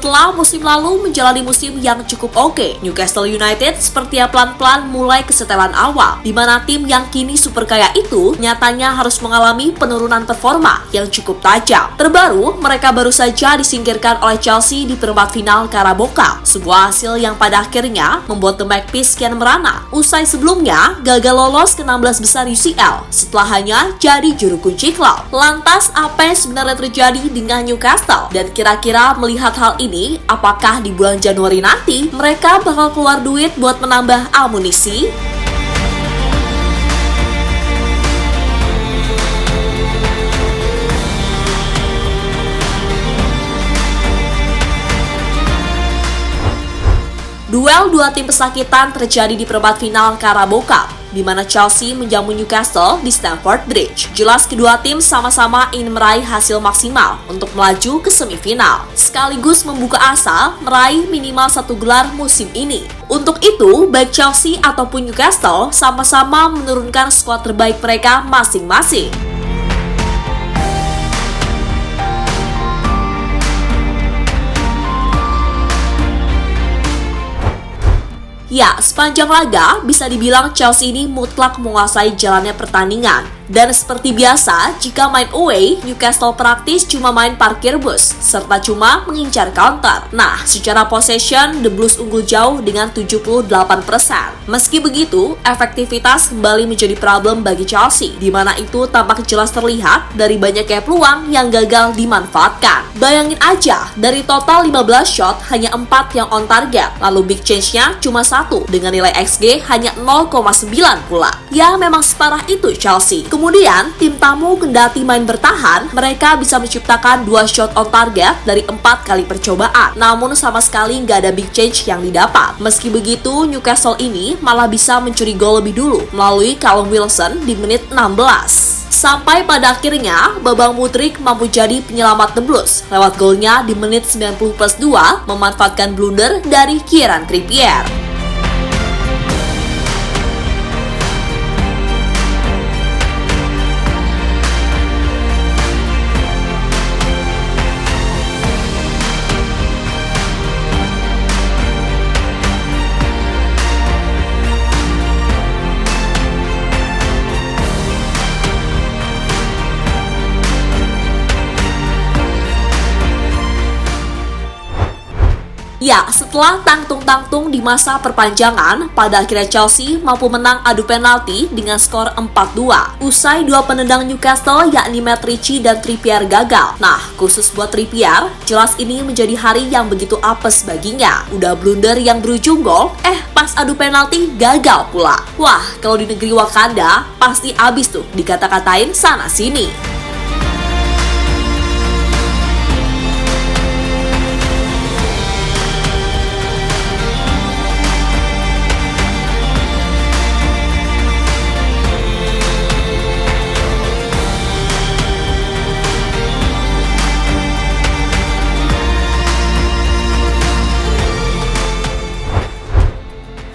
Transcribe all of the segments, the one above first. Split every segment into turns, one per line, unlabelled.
Setelah musim lalu menjalani musim yang cukup oke, Newcastle United sepertinya pelan-pelan mulai kesetelan awal, di mana tim yang kini super kaya itu nyatanya harus mengalami penurunan performa yang cukup tajam. Terbaru, mereka baru saja disingkirkan oleh Chelsea di perempat final Carabao Cup, sebuah hasil yang pada akhirnya membuat The Magpies kian merana, usai sebelumnya gagal lolos ke 16 besar UCL setelah hanya jadi juru kunci klub. Lantas, apa yang sebenarnya terjadi dengan Newcastle? Dan kira-kira melihat hal ini, apakah di bulan Januari nanti mereka bakal keluar duit buat menambah amunisi? Duel dua tim pesakitan terjadi di perempat final Carabao Cup, di mana Chelsea menjamu Newcastle di Stamford Bridge. Jelas kedua tim sama-sama ingin meraih hasil maksimal untuk melaju ke semifinal, sekaligus membuka asa meraih minimal 1 gelar musim ini. Untuk itu, baik Chelsea ataupun Newcastle sama-sama menurunkan skuad terbaik mereka masing-masing. Ya, sepanjang laga bisa dibilang Chelsea ini mutlak menguasai jalannya pertandingan. Dan seperti biasa, jika main away, Newcastle praktis cuma main parkir bus, serta cuma mengincar counter. Nah, secara possession, The Blues unggul jauh dengan 78%. Meski begitu, efektivitas kembali menjadi problem bagi Chelsea, di mana itu tampak jelas terlihat dari banyaknya peluang yang gagal dimanfaatkan. Bayangin aja, dari total 15 shot, hanya 4 yang on target, lalu big change-nya cuma 1, dengan nilai XG hanya 0,9 pula. Ya, memang separah itu Chelsea. Kemudian, tim tamu kendati main bertahan, mereka bisa menciptakan 2 shot on target dari 4 kali percobaan. Namun sama sekali nggak ada big change yang didapat. Meski begitu, Newcastle ini malah bisa mencuri gol lebih dulu melalui Callum Wilson di menit 16. Sampai pada akhirnya, Babang Mudryk mampu jadi penyelamat The Blues lewat golnya di menit 90+2 memanfaatkan blunder dari Kieran Trippier. Ya, setelah tangtung-tangtung di masa perpanjangan, pada akhirnya Chelsea mampu menang adu penalti dengan skor 4-2. Usai 2 penendang Newcastle yakni Matt Ritchie dan Trippier gagal. Nah, khusus buat Trippier, jelas ini menjadi hari yang begitu apes baginya. Udah blunder yang berujung gol, pas adu penalti gagal pula. Wah, kalau di negeri Wakanda, pasti abis tuh dikata-katain sana-sini.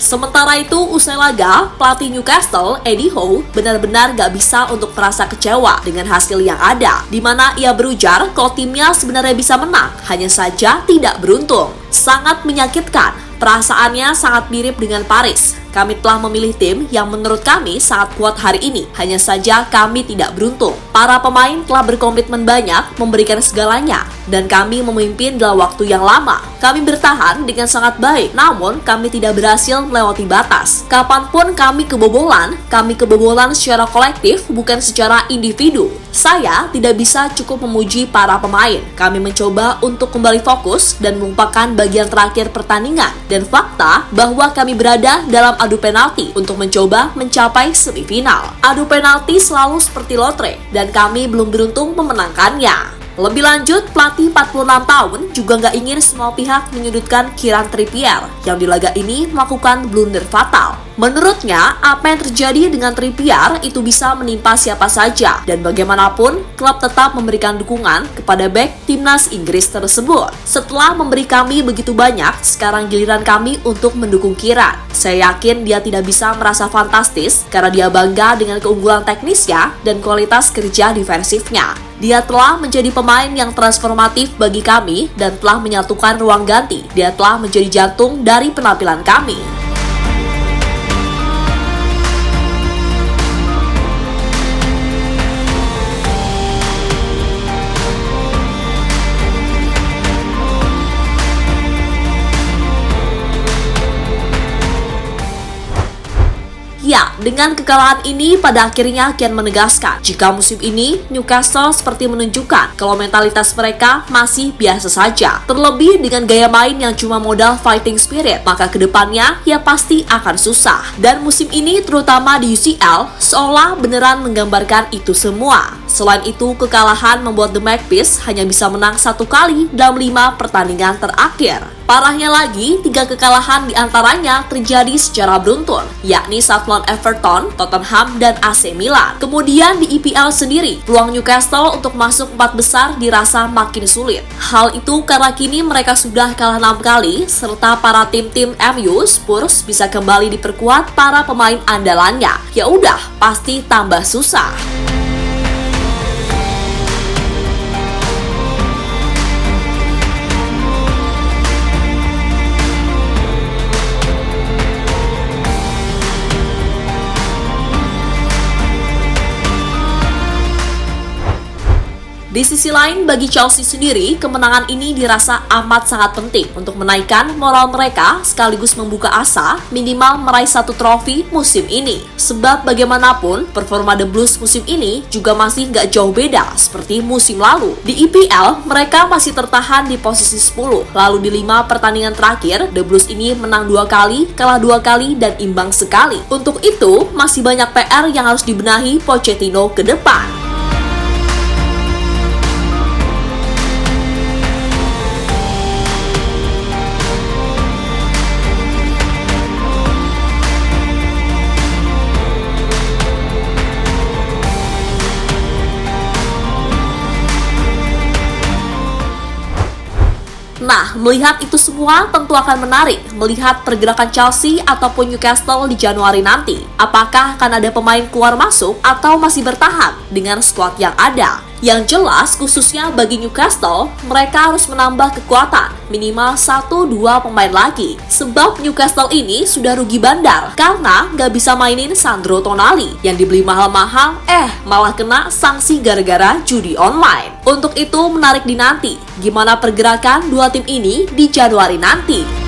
Sementara itu, usai laga, pelatih Newcastle, Eddie Howe, benar-benar gak bisa untuk merasa kecewa dengan hasil yang ada, di mana ia berujar kalau timnya sebenarnya bisa menang, hanya saja tidak beruntung. Sangat menyakitkan, perasaannya sangat mirip dengan Paris. Kami telah memilih tim yang menurut kami sangat kuat hari ini, hanya saja kami tidak beruntung. Para pemain telah berkomitmen banyak, memberikan segalanya, dan kami memimpin dalam waktu yang lama. Kami bertahan dengan sangat baik, namun kami tidak berhasil melewati batas. Kapanpun kami kebobolan secara kolektif, bukan secara individu. Saya tidak bisa cukup memuji para pemain. Kami mencoba untuk kembali fokus dan melupakan bagian terakhir pertandingan, dan fakta bahwa kami berada dalam adu penalti untuk mencoba mencapai semifinal. Adu penalti selalu seperti lotre, dan kami belum beruntung memenangkannya. Lebih lanjut, pelatih 46 tahun juga nggak ingin semua pihak menyudutkan Kieran Trippier yang di laga ini melakukan blunder fatal. Menurutnya, apa yang terjadi dengan Trippier itu bisa menimpa siapa saja, dan bagaimanapun, klub tetap memberikan dukungan kepada bek timnas Inggris tersebut. Setelah memberi kami begitu banyak, sekarang giliran kami untuk mendukung Kieran. Saya yakin dia tidak bisa merasa fantastis karena dia bangga dengan keunggulan teknisnya dan kualitas kerja defensifnya. Dia telah menjadi pemain yang transformatif bagi kami dan telah menyatukan ruang ganti. Dia telah menjadi jantung dari penampilan kami. Ya, dengan kekalahan ini pada akhirnya kian menegaskan jika musim ini Newcastle seperti menunjukkan kalau mentalitas mereka masih biasa saja. Terlebih dengan gaya main yang cuma modal fighting spirit, maka kedepannya ya pasti akan susah. Dan musim ini terutama di UCL seolah beneran menggambarkan itu semua. Selain itu, kekalahan membuat The Magpies hanya bisa menang 1 kali dalam 5 pertandingan terakhir. Parahnya lagi, 3 kekalahan diantaranya terjadi secara beruntun, yakni saat melawan Everton, Tottenham, dan AC Milan. Kemudian di EPL sendiri, peluang Newcastle untuk masuk 4 besar dirasa makin sulit. Hal itu karena kini mereka sudah kalah 6 kali, serta para tim-tim MU, Spurs bisa kembali diperkuat para pemain andalannya. Ya udah, pasti tambah susah. Di sisi lain, bagi Chelsea sendiri, kemenangan ini dirasa amat sangat penting untuk menaikkan moral mereka sekaligus membuka asa minimal meraih 1 trofi musim ini. Sebab bagaimanapun, performa The Blues musim ini juga masih nggak jauh beda seperti musim lalu. Di EPL, mereka masih tertahan di posisi 10. Lalu di 5 pertandingan terakhir, The Blues ini menang 2 kali, kalah 2 kali, dan imbang sekali. Untuk itu, masih banyak PR yang harus dibenahi Pochettino ke depan. Nah, melihat itu semua tentu akan menarik melihat pergerakan Chelsea ataupun Newcastle di Januari nanti. Apakah akan ada pemain keluar masuk atau masih bertahan dengan skuad yang ada? Yang jelas, khususnya bagi Newcastle, mereka harus menambah kekuatan minimal 1-2 pemain lagi. Sebab Newcastle ini sudah rugi bandar karena nggak bisa mainin Sandro Tonali yang dibeli mahal-mahal, malah kena sanksi gara-gara judi online. Untuk itu menarik dinanti gimana pergerakan 2 tim ini di Januari nanti.